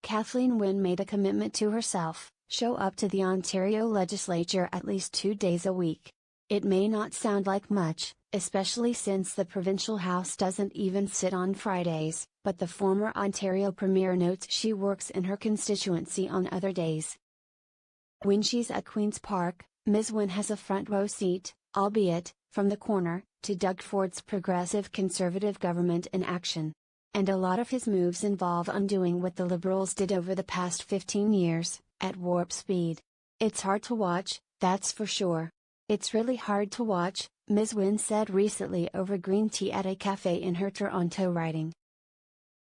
Kathleen Wynne made a commitment to herself: show up to the Ontario Legislature at least 2 days a week. It may not sound like much, especially since the provincial house doesn't even sit on Fridays, but the former Ontario Premier notes she works in her constituency on other days. When she's at Queen's Park, Ms. Wynne has a front row seat, albeit, from the corner, to Doug Ford's progressive Conservative government in action. And a lot of his moves involve undoing what the Liberals did over the past 15 years, at warp speed. It's hard to watch, that's for sure. It's really hard to watch, Ms. Wynne said recently over green tea at a cafe in her Toronto riding.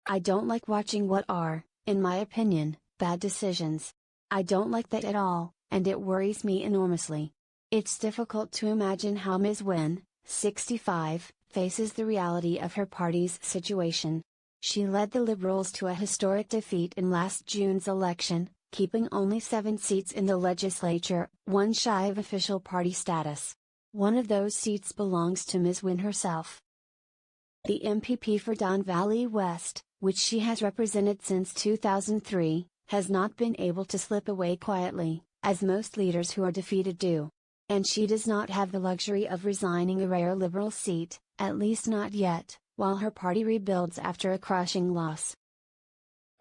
I don't like watching what are, in my opinion, bad decisions. I don't like that at all, and it worries me enormously. It's difficult to imagine how Ms. Wynne, 65, faces the reality of her party's situation. She led the Liberals to a historic defeat in last June's election, keeping only 7 seats in the legislature, one shy of official party status. One of those seats belongs to Ms. Wynne herself. The MPP for Don Valley West, which she has represented since 2003, has not been able to slip away quietly, as most leaders who are defeated do. And she does not have the luxury of resigning a rare Liberal seat, at least not yet, while her party rebuilds after a crushing loss.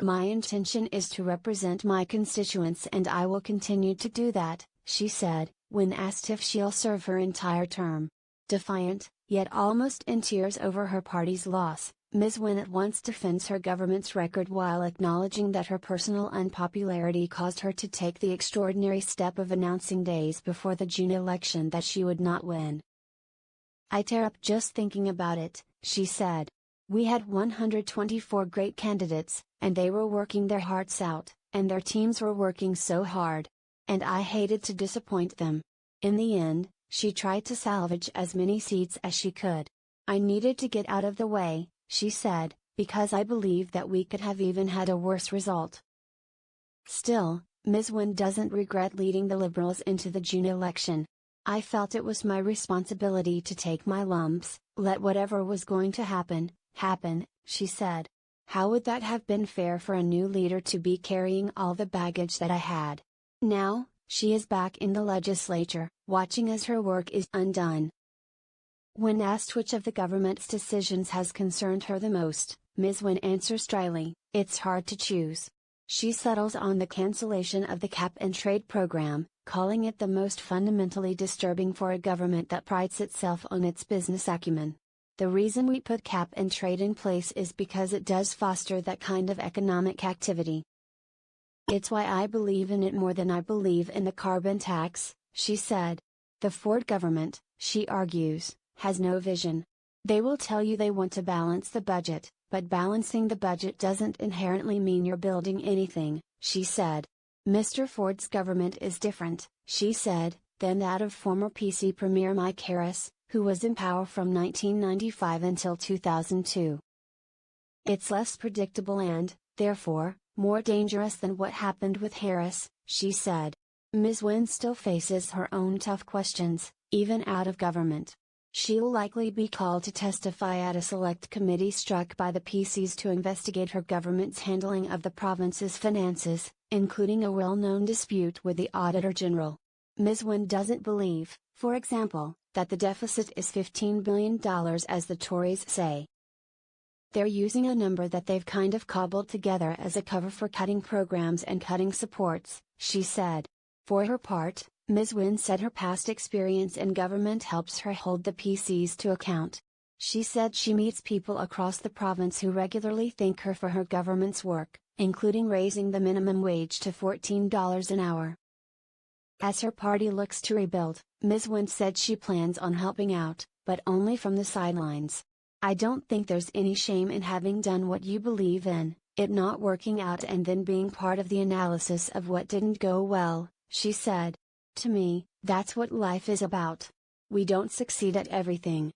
My intention is to represent my constituents and I will continue to do that, she said, when asked if she'll serve her entire term. Defiant, yet almost in tears over her party's loss, Ms. Wynne at once defends her government's record while acknowledging that her personal unpopularity caused her to take the extraordinary step of announcing days before the June election that she would not win. I tear up just thinking about it, she said. We had 124 great candidates, and they were working their hearts out, and their teams were working so hard. And I hated to disappoint them. In the end, she tried to salvage as many seats as she could. I needed to get out of the way, she said, because I believe that we could have even had a worse result. Still, Ms. Wynne doesn't regret leading the Liberals into the June election. I felt it was my responsibility to take my lumps, let whatever was going to happen, happen, she said. How would that have been fair for a new leader to be carrying all the baggage that I had? Now, she is back in the legislature, watching as her work is undone. When asked which of the government's decisions has concerned her the most, Ms. Wynne answers dryly, it's hard to choose. She settles on the cancellation of the cap-and-trade program, calling it the most fundamentally disturbing for a government that prides itself on its business acumen. The reason we put cap-and-trade in place is because it does foster that kind of economic activity. It's why I believe in it more than I believe in the carbon tax, she said. The Ford government, she argues, has no vision. They will tell you they want to balance the budget, but balancing the budget doesn't inherently mean you're building anything, she said. Mr. Ford's government is different, she said, than that of former PC Premier Mike Harris, who was in power from 1995 until 2002. It's less predictable and, therefore, more dangerous than what happened with Harris, she said. Ms. Wynne still faces her own tough questions, even out of government. She'll likely be called to testify at a select committee struck by the PCs to investigate her government's handling of the province's finances, including a well-known dispute with the Auditor General. Ms. Wynne doesn't believe, for example, that the deficit is $15 billion as the Tories say. They're using a number that they've kind of cobbled together as a cover for cutting programs and cutting supports, she said. For her part, Ms. Wynne said her past experience in government helps her hold the PCs to account. She said she meets people across the province who regularly thank her for her government's work, including raising the minimum wage to $14 an hour. As her party looks to rebuild, Ms. Wynne said she plans on helping out, but only from the sidelines. I don't think there's any shame in having done what you believe in, it not working out and then being part of the analysis of what didn't go well, she said. To me, that's what life is about. We don't succeed at everything,